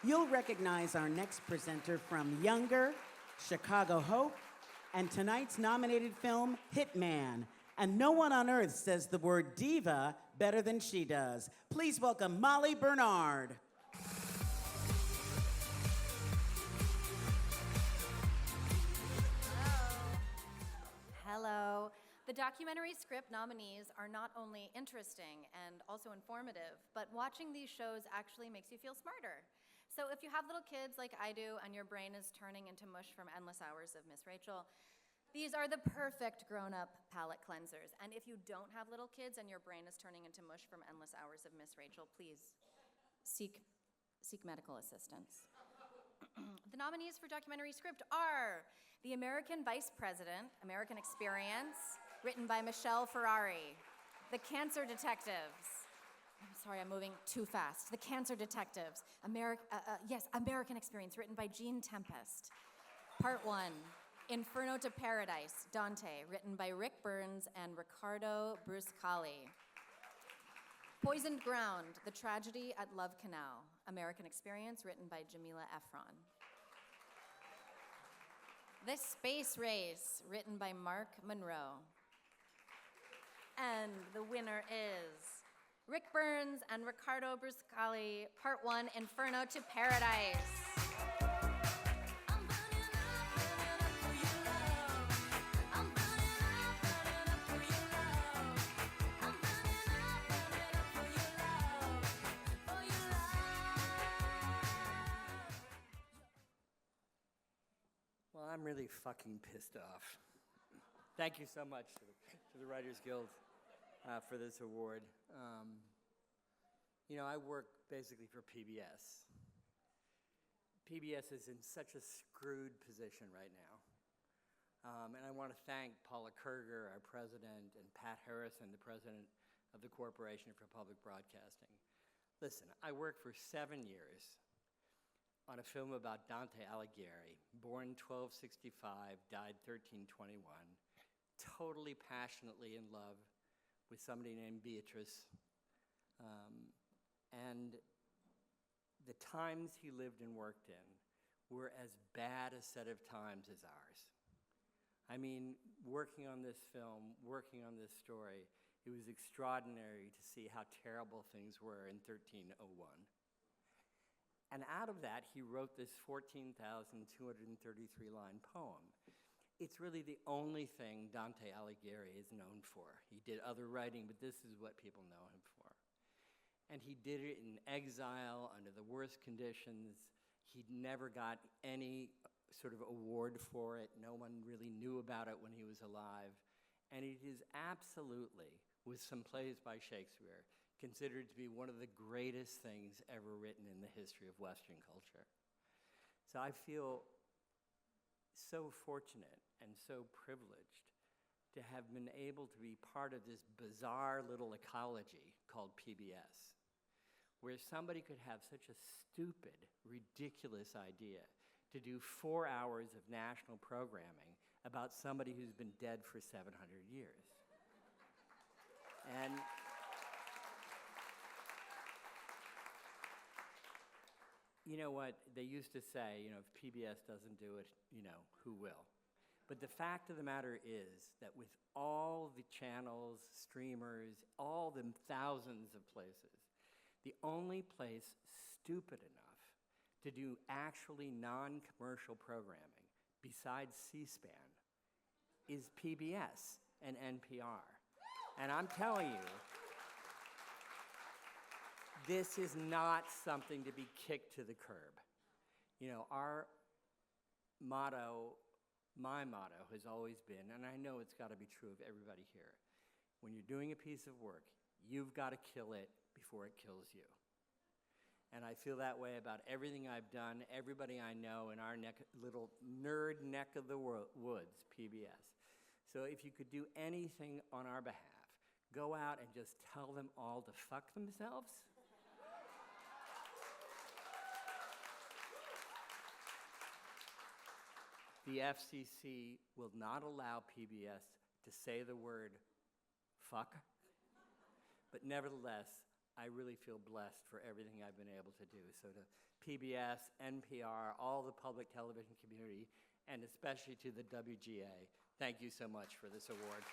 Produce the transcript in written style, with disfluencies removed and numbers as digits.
You'll recognize our next presenter from Younger, Chicago Hope, and tonight's nominated film, Hitman. And no one on earth says the word diva better than she does. Please welcome Molly Bernard. Hello. The documentary script nominees are not only interesting and also informative, but watching these shows actually makes you feel smarter. So if you have little kids like I do and your brain is turning into mush from endless hours of Miss Rachel, these are the perfect grown-up palate cleansers. And if you don't have little kids and your brain is turning into mush from endless hours of Miss Rachel, please seek medical assistance. The nominees for documentary script are The American Vice President, American Experience, written by Michelle Ferrari. The Cancer Detectives. I'm sorry, I'm moving too fast. The Cancer Detectives. American Experience, written by Jean Tempest. Part 1, Inferno to Paradise, Dante, written by Rick Burns and Riccardo Bruscali. Poisoned Ground, The Tragedy at Love Canal, American Experience, written by Jamila Efron. The Space Race, written by Mark Monroe. And the winner is Rick Burns and Riccardo Bruscali, Part 1, Inferno to Paradise. Well, I'm really fucking pissed off. Thank you so much to the Writers Guild for this award. I work basically for PBS. PBS is in such a screwed position right now. And I want to thank Paula Kerger, our president, and Pat Harrison, the president of the Corporation for Public Broadcasting. Listen, I worked for 7 years on a film about Dante Alighieri, born 1265, died 1321, totally passionately in love with somebody named Beatrice. And the times he lived and worked in were as bad a set of times as ours. I mean, working on this film, working on this story, it was extraordinary to see how terrible things were in 1301. And out of that, he wrote this 14,233-line poem. It's really the only thing Dante Alighieri is known for. He did other writing, but this is what people know him for. And he did it in exile, under the worst conditions. He never got any sort of award for it. No one really knew about it when he was alive. And it is absolutely, with some plays by Shakespeare, considered to be one of the greatest things ever written in the history of Western culture. So I feel so fortunate and so privileged to have been able to be part of this bizarre little ecology called PBS, where somebody could have such a stupid, ridiculous idea to do 4 hours of national programming about somebody who's been dead for 700 years. And you know what? They used to say, if PBS doesn't do it, who will? But the fact of the matter is that with all the channels, streamers, all the thousands of places, the only place stupid enough to do actually non-commercial programming besides C-SPAN is PBS and NPR. And I'm telling you, this is not something to be kicked to the curb. Our motto, my motto, has always been, and I know it's got to be true of everybody here, when you're doing a piece of work, you've got to kill it before it kills you. And I feel that way about everything I've done, everybody I know in our little nerd neck of the woods, PBS. So if you could do anything on our behalf, go out and just tell them all to fuck themselves. The FCC will not allow PBS to say the word fuck, but nevertheless, I really feel blessed for everything I've been able to do. So to PBS, NPR, all the public television community, and especially to the WGA, thank you so much for this award.